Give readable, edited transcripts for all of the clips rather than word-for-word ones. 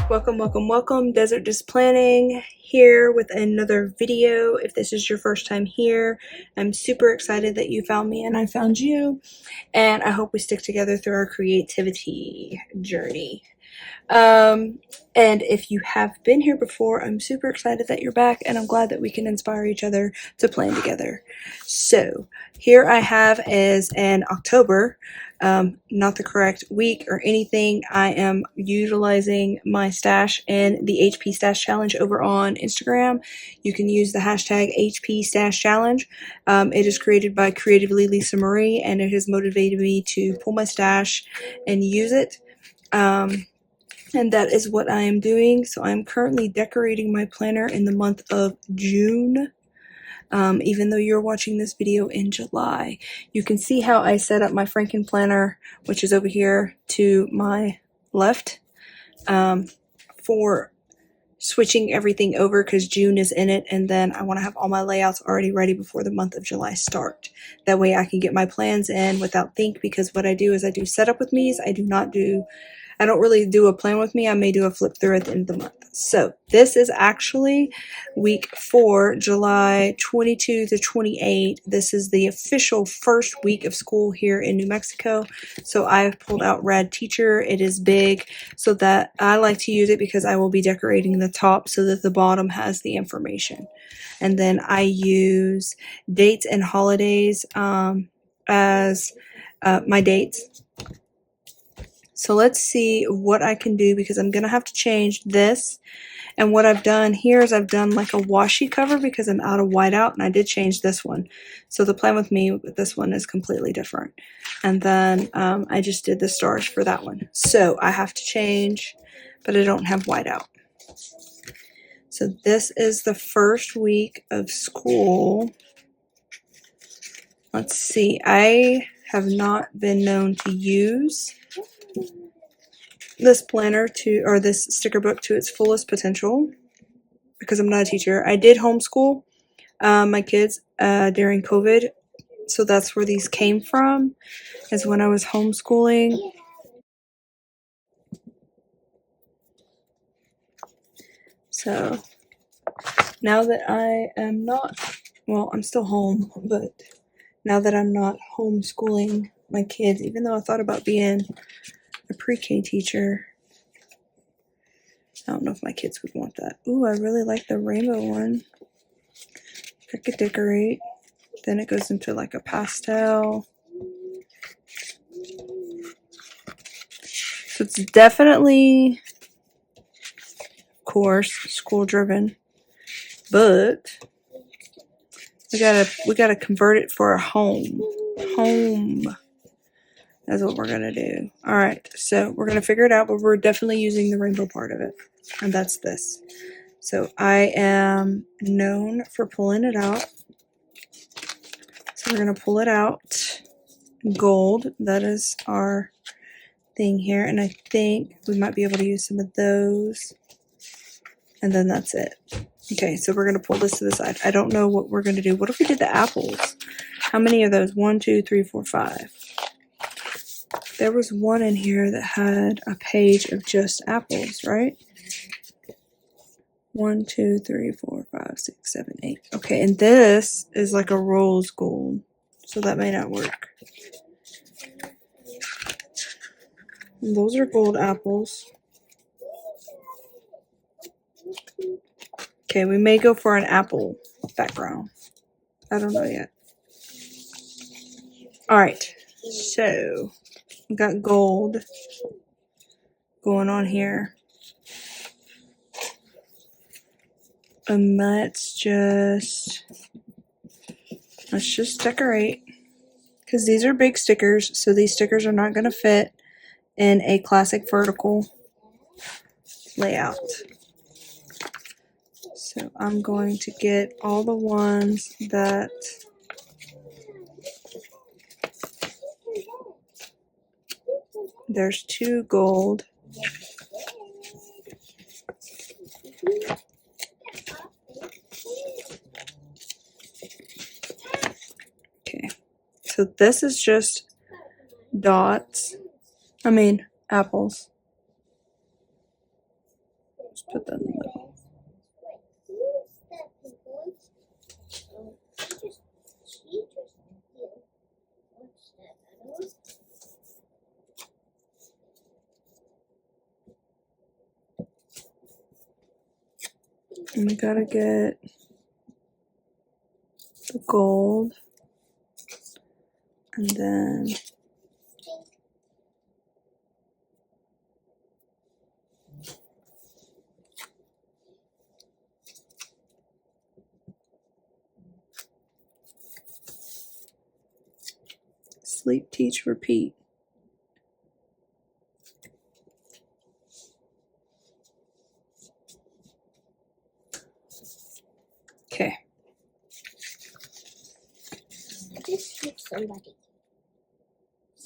Welcome, welcome, welcome. Desert Disc Planning here with another video. If this is your first time here, I'm super excited that you found me and I found you. And I hope we stick together through our creativity journey. And if you have been here before, I'm super excited that you're back and I'm glad that we can inspire each other to plan together. So here I have is an October, not the correct week or anything. I am utilizing my stash in the HP Stash Challenge over on Instagram. You can use the hashtag HP Stash Challenge. It is created by Creatively Lisa Marie and it has motivated me to pull my stash and use it. And that is what I am doing. So I'm currently decorating my planner in the month of June, even though you're watching this video in July. You can see how I set up my Franken planner, which is over here to my left, for switching everything over because June is in it, and then I want to have all my layouts already ready before the month of July start. That way I can get my plans in without think, because what I do is I do setup with me's. I don't really do a plan with me. I may do a flip through at the end of the month. So this is actually week 4, July 22 to 28. This is the official first week of school here in New Mexico. So I've pulled out Rad Teacher. It is big, so that I like to use it because I will be decorating the top so that the bottom has the information. And then I use dates and holidays as my dates. So let's see what I can do, because I'm going to have to change this. And what I've done here is I've done like a washi cover because I'm out of whiteout, and I did change this one. So the plan with me with this one is completely different. And then I just did the stars for that one. So I have to change, but I don't have whiteout. So this is the first week of school. Let's see. I have not been known to use this planner or this sticker book to its fullest potential because I'm not a teacher. I did homeschool my kids during COVID, so that's where these came from, is when I was homeschooling. So now that I am not, well, I'm still home, but now that I'm not homeschooling my kids, even though I thought about being a pre-K teacher, I don't know if my kids would want that. Ooh, I really like the rainbow one. I could decorate. Then it goes into like a pastel. So it's definitely, of course, school driven, but we gotta convert it for a home. That's what we're gonna do. All right, so we're gonna figure it out, but we're definitely using the rainbow part of it, and that's this. So I am known for pulling it out. So we're gonna pull it out gold. That is our thing here, and I think we might be able to use some of those, and then that's it. Okay, so we're gonna pull this to the side. I don't know what we're gonna do. What if we did the apples? How many of those? 1, 2, 3, 4, 5. There was one in here that had a page of just apples, right? 1, 2, 3, 4, 5, 6, 7, 8. Okay, and this is like a rose gold, so that may not work. And those are gold apples. Okay, we may go for an apple background. I don't know yet. Alright, so we got gold going on here. And let's just decorate. Because these are big stickers, so these stickers are not going to fit in a classic vertical layout. So I'm going to get all the ones that there's 2 gold. Okay, so this is just dots. Apples. put that in the middle. And we gotta get the gold, and then sleep, teach, repeat. Okay. I just hit somebody.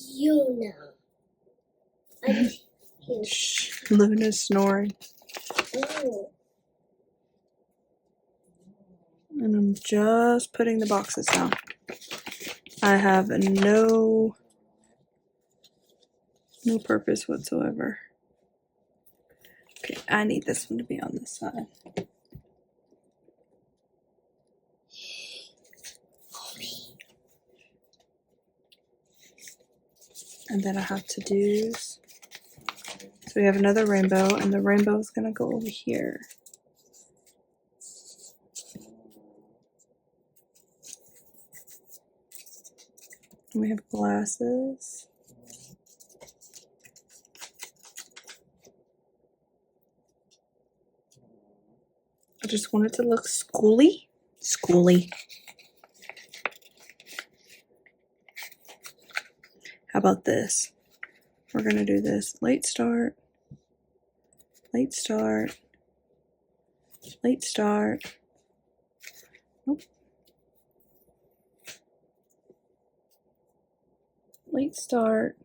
You know. I just hit. Shh, Luna's snoring. Oh. And I'm just putting the boxes down. I have no purpose whatsoever. Okay, I need this one to be on this side. And then I have to do, so we have another rainbow, and the rainbow is gonna go over here. And we have glasses. I just want it to look schooly. Schooly. How about this? We're gonna do this. Late start. Late start. Late start. Nope. Late start.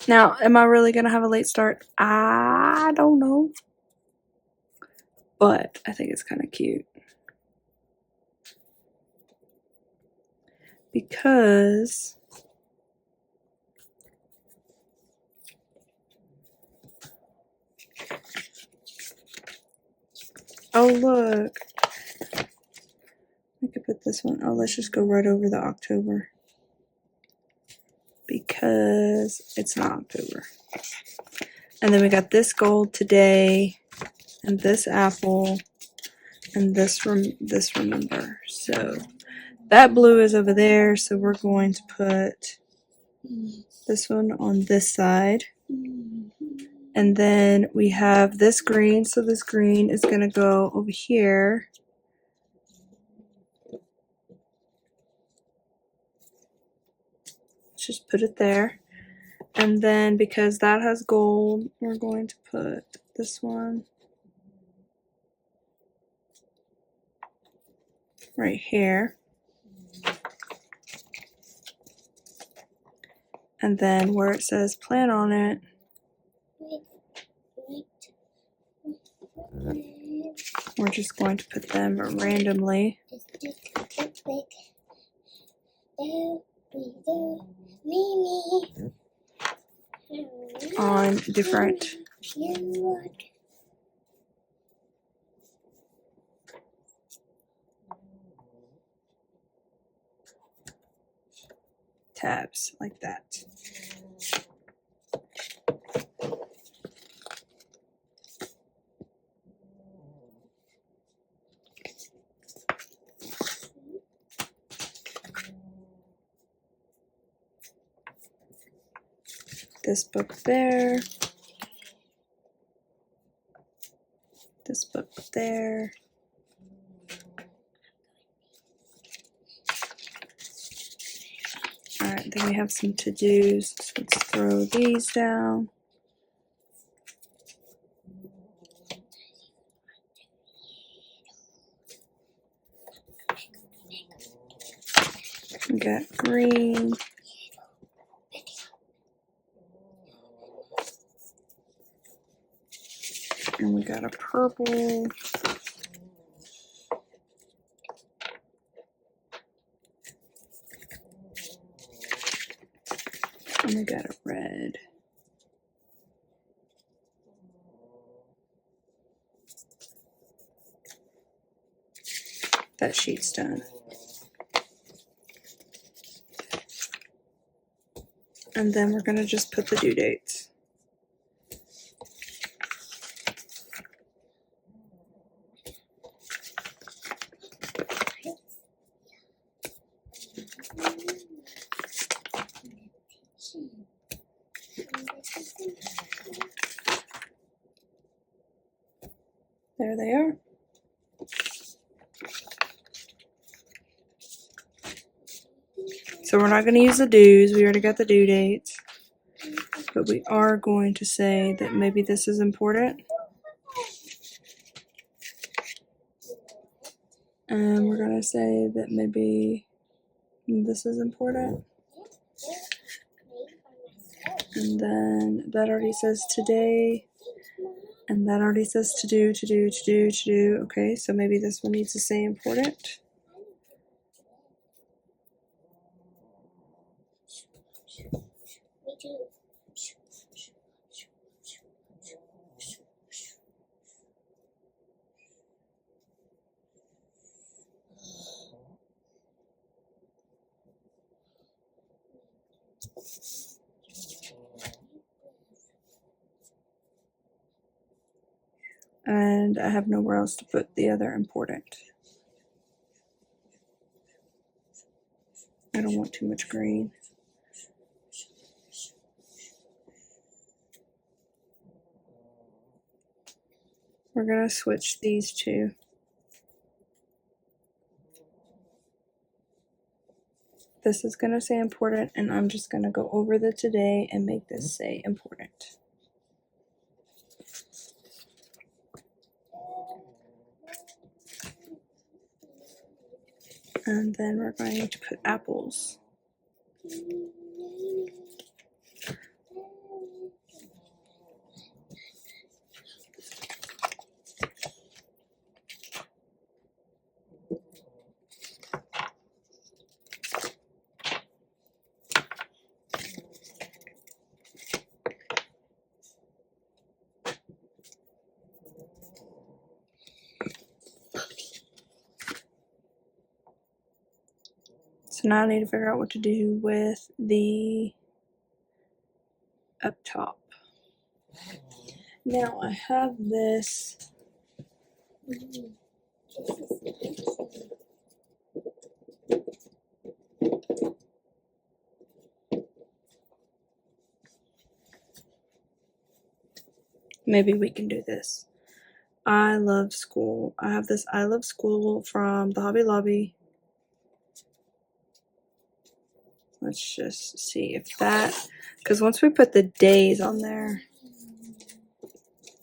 Now, am I really gonna have a late start? I don't know. But I think it's kind of cute. Because oh look, we could put this one. Oh, let's just go right over the October, because it's not October. And then we got this gold today, and this apple, and this remember. So that blue is over there, so we're going to put this one on this side. And then we have this green, so this green is going to go over here. Let's just put it there. And then because that has gold, we're going to put this one right here. And then where it says plan on it, we're just going to put them randomly on different tabs like that. This book there, this book there. Alright, then we have some to-dos, so let's throw these down. We got green. And we got a purple. And we got a red. that sheet's done. And then we're going to just put the due dates. There they are. So we're not going to use the dues. We already got the due dates. But we are going to say that maybe this is important. And we're going to say that maybe this is important. And then that already says today. And that already says to do. Okay, so maybe this one needs to say important. Me too. And I have nowhere else to put the other important. I don't want too much green. We're going to switch these two. This is going to say important, and I'm just going to go over the today and make this say important. And then we're going to put apples. So now I need to figure out what to do with the up top. Now I have this. Maybe we can do this. I love school. I have this I love school from the Hobby Lobby. Let's just see if that, because once we put the days on there,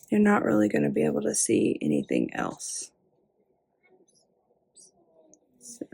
you're not really going to be able to see anything else. So.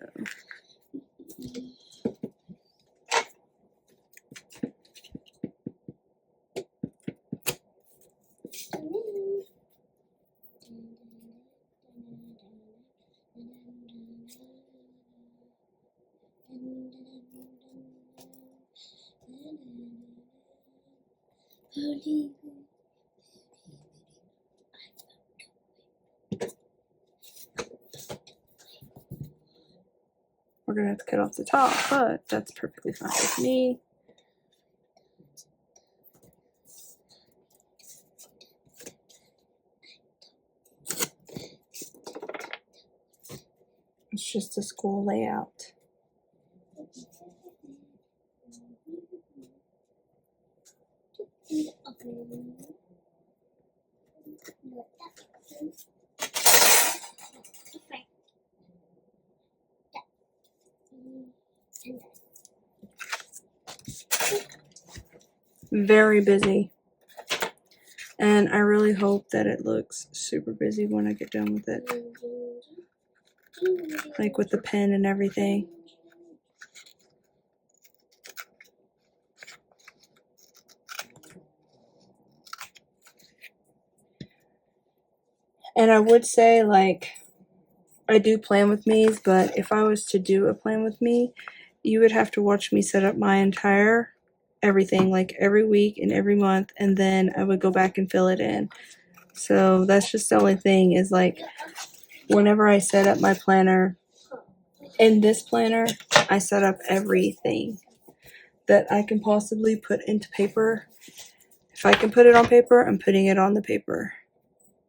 We're going to have to cut off the top, but that's perfectly fine with me. It's just a school layout. Very busy. And I really hope that it looks super busy when I get done with it. Like with the pen and everything. And I would say, like, I do plan with me's, but if I was to do a plan with me, you would have to watch me set up my entire everything, like every week and every month, and then I would go back and fill it in. So that's just the only thing is, like, whenever I set up my planner, In this planner, I set up everything that I can possibly put into paper. If I can put it on paper, I'm putting it on the paper.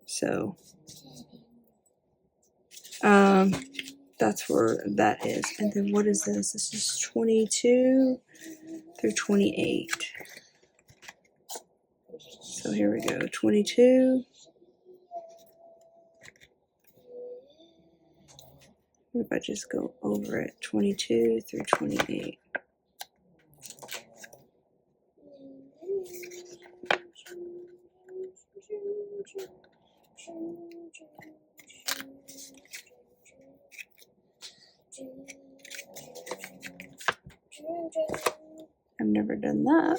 So, that's where that is. And then what is this? This is 22 through 28. So here we go, 22. What if I just go over it? 22 through 28. I've never done that.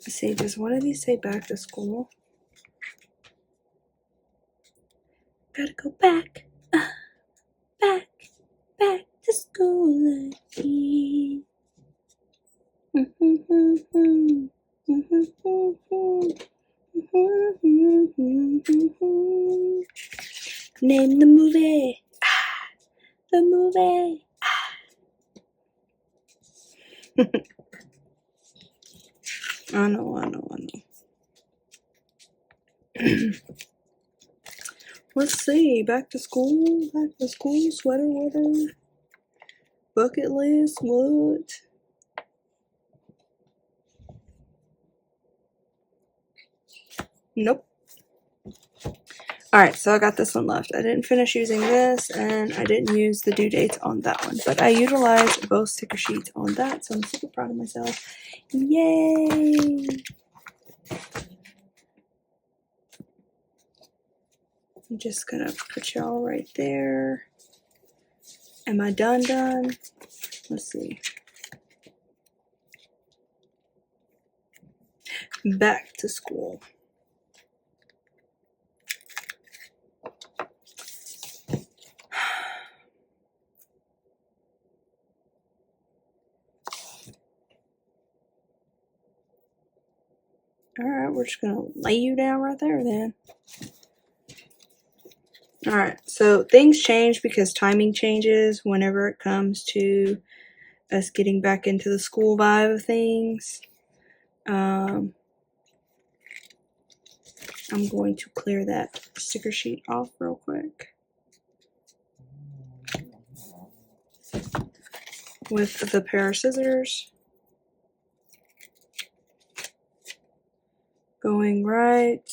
Let's see, does one of these say back to school? Gotta go back, back to school again. Name the movie. The movie. I know. Let's see. Back to school, sweater weather, bucket list, what? Nope. Alright, so I got this one left. I didn't finish using this, and I didn't use the due dates on that one. But I utilized both sticker sheets on that, so I'm super proud of myself. Yay! I'm just gonna put y'all right there. Am I done? Let's see. Back to school. Alright, we're just gonna lay you down right there then. Alright, so things change because timing changes whenever it comes to us getting back into the school vibe of things. I'm going to clear that sticker sheet off real quick with the pair of scissors. Going right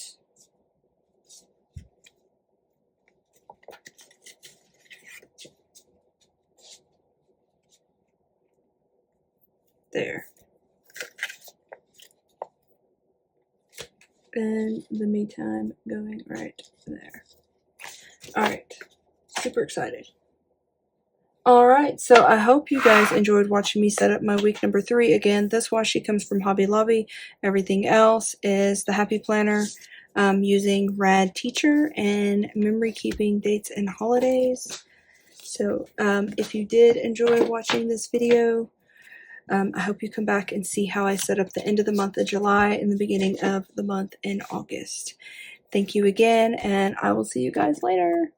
there. In the meantime, going right there. Alright, super excited. Alright, so I hope you guys enjoyed watching me set up my week number 3. Again, this washi comes from Hobby Lobby. Everything else is the Happy Planner using Rad Teacher and memory keeping dates and holidays. So if you did enjoy watching this video, I hope you come back and see how I set up the end of the month of July and the beginning of the month in August. Thank you again, and I will see you guys later.